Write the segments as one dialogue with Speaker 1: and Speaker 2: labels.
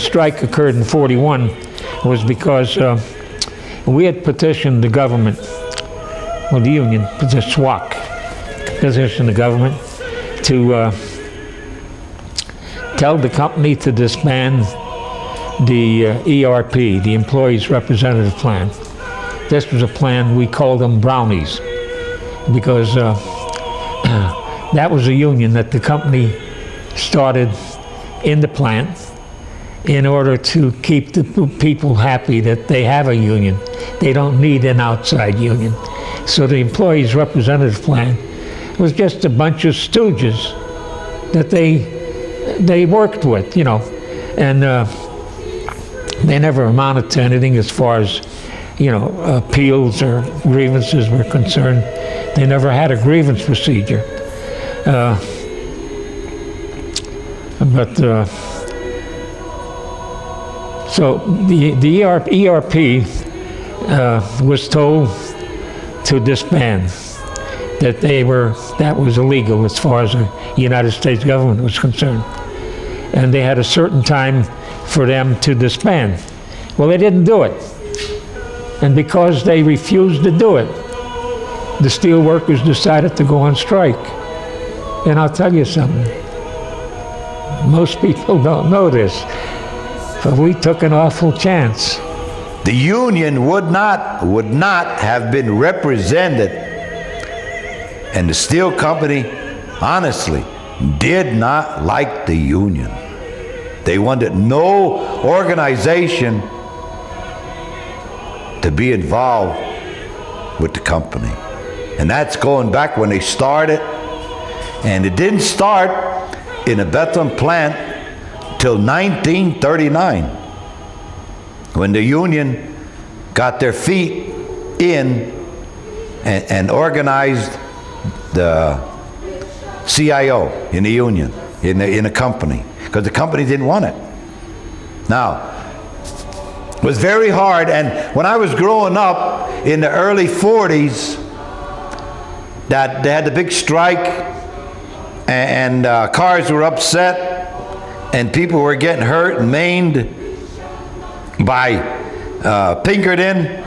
Speaker 1: strike occurred in 41 was because we had petitioned the government, well, the union, the SWAC, petitioned the government to tell the company to disband the ERP, the Employees Representative Plan. This was a plan, we called them brownies, because that was a union that the company started in the plant in order to keep the people happy that they have a union. They don't need an outside union. So the Employees Representative Plan was just a bunch of stooges that they worked with, you know, and they never amounted to anything as far as, you know, appeals or grievances were concerned. They never had a grievance procedure. So the ERP was told to disband, that was illegal as far as the United States government was concerned. And they had a certain time for them to disband. Well, they didn't do it. And because they refused to do it, the steelworkers decided to go on strike. And I'll tell you something, most people don't know this, but we took an awful chance.
Speaker 2: The union would not have been represented, and the steel company, honestly, did not like the union. They wanted no organization to be involved with the company. And that's going back when they started. And it didn't start in the Bethlehem Plant till 1939, when the union got their feet in and organized the CIO in the union, in the company, because the company didn't want it. Now, it was very hard, and when I was growing up in the early 40s, that they had the big strike, and cars were upset, and people were getting hurt and maimed by Pinkerton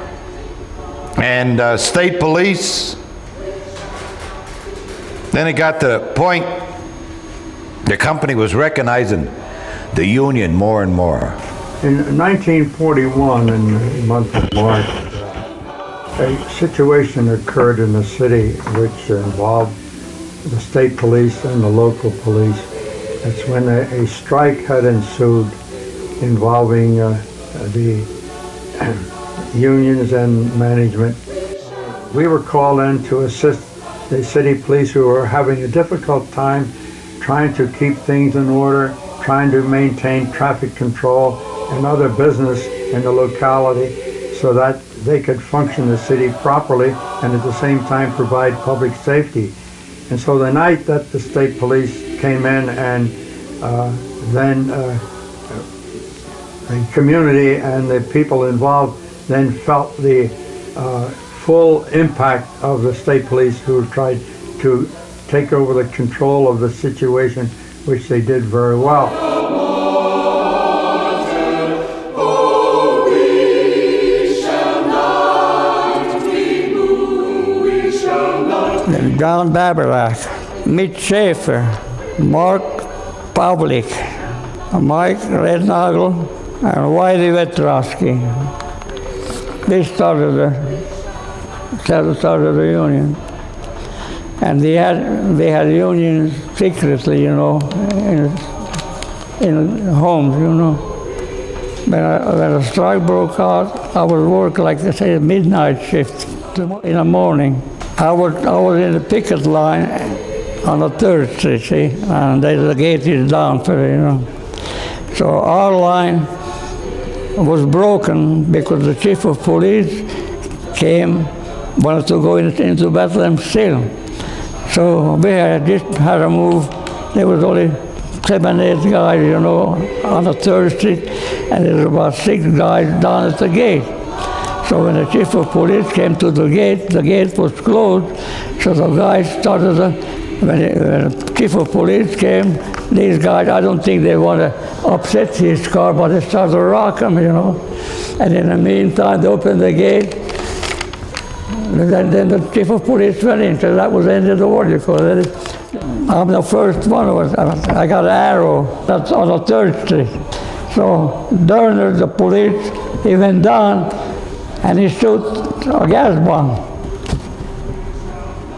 Speaker 2: and state police. Then it got to the point the company was recognizing the union more and more.
Speaker 3: In 1941, in the month of March, a situation occurred in the city which involved the state police and the local police. That's when a strike had ensued involving the unions and management. We were called in to assist the city police, who were having a difficult time trying to keep things in order, trying to maintain traffic control and other business in the locality so that they could function the city properly and at the same time provide public safety. And so the night that the state police came in, and then the community and the people involved then felt the full impact of the state police, who tried to take over the control of the situation, which they did very well.
Speaker 4: John Baberlach, Mitch Schaefer, Mark Pavlik, Mike Rednagel, and Wiley Vetrosky. They started the union. And they had unions secretly, you know, in homes, you know. When a strike broke out, I would work, like they say, a midnight shift in the morning. I was in the picket line on the 3rd Street, see, and the gate is down for it, you know. So our line was broken because the chief of police wanted to go into Bethlehem still. So we just had to move. There was only 7, 8 guys, you know, on the 3rd Street, and there were about 6 guys down at the gate. So when the chief of police came to the gate was closed, so the guys started, when the chief of police came, these guys, I don't think they want to upset his car, but they start to rock him, And in the meantime, they opened the gate. And then the chief of police went in, so that was the end of the war. I'm the first one. I got an arrow. That's on the 3rd Street. So during the police, he went down and he shot a gas bomb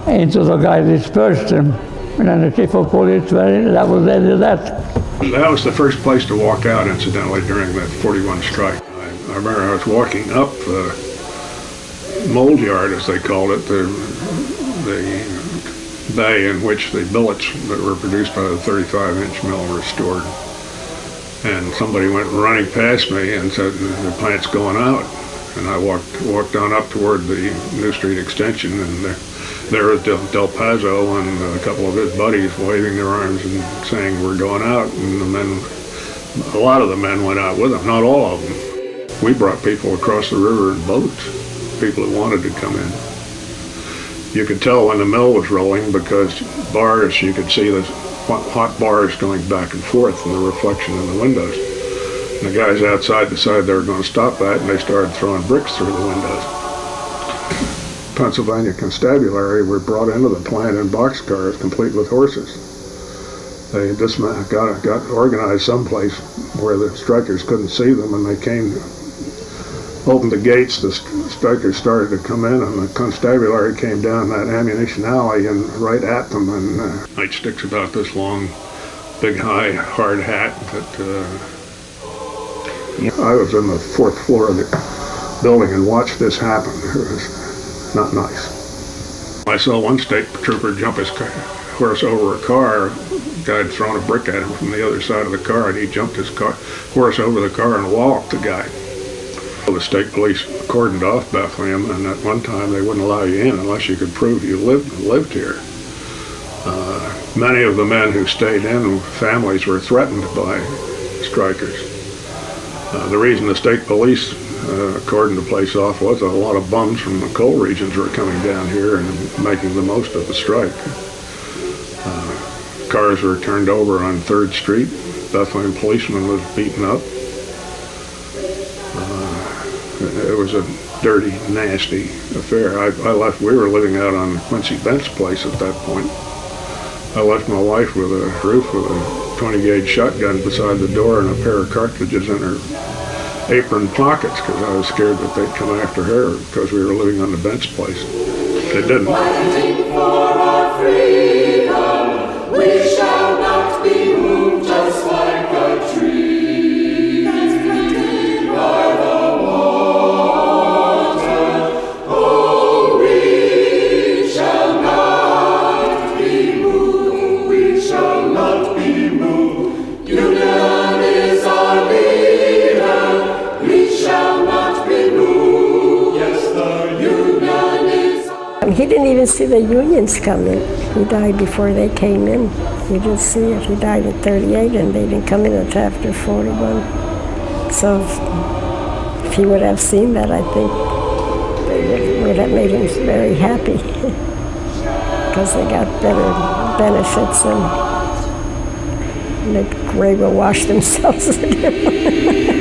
Speaker 4: into the guy, dispersed him. And then the chief of police went in, that was the end of that.
Speaker 5: That was the first place to walk out, incidentally, during that 41 strike. I remember I was walking up the mold yard, as they called it, the bay in which the billets that were produced by the 35-inch mill were stored. And somebody went running past me and said, the plant's going out. And I walked on up toward the New Street extension, and there was Del Pazzo and a couple of his buddies waving their arms and saying, we're going out. And a lot of the men went out with them, not all of them. We brought people across the river in boats, people who wanted to come in. You could tell when the mill was rolling because bars, you could see the hot bars going back and forth and the reflection in the windows. And the guys outside decided they were going to stop that, and they started throwing bricks through the windows. Pennsylvania constabulary were brought into the plant in boxcars, complete with horses. They just got organized someplace where the strikers couldn't see them, and they opened the gates. The strikers started to come in, and the constabulary came down that ammunition alley and right at them. And nightsticks about this long, big, high, hard hat that. I was on the 4th floor of the building and watched this happen. It was not nice. I saw one state trooper jump his horse over a car. A guy had thrown a brick at him from the other side of the car, and he jumped his horse over the car and walloped the guy. The state police cordoned off Bethlehem, and at one time they wouldn't allow you in unless you could prove you lived here. Many of the men who stayed in, families were threatened by strikers. The reason the state police cordoned the place off was a lot of bums from the coal regions were coming down here and making the most of the strike. Cars were turned over on 3rd Street. Bethlehem policeman was beaten up. It was a dirty, nasty affair. I left, we were living out on Quincy Bent's place at that point. I left my wife with a roof with a 20-gauge shotgun beside the door and a pair of cartridges in her apron pockets because I was scared that they'd come after her because we were living on the Bent's place. They didn't.
Speaker 6: Fighting for our freedom, we shall not be moved just like a tree that's planted by the water. Oh, we shall not be moved, we shall not be moved. Union is our leader, we shall not be moved. Yes, the Union is our...
Speaker 7: He didn't even see the Unions coming. He died before they came in. He didn't see it. He died at 38 and they didn't come in until after 41. So if he would have seen that, I think it would have made him very happy because they got better benefits and the grave will wash themselves again.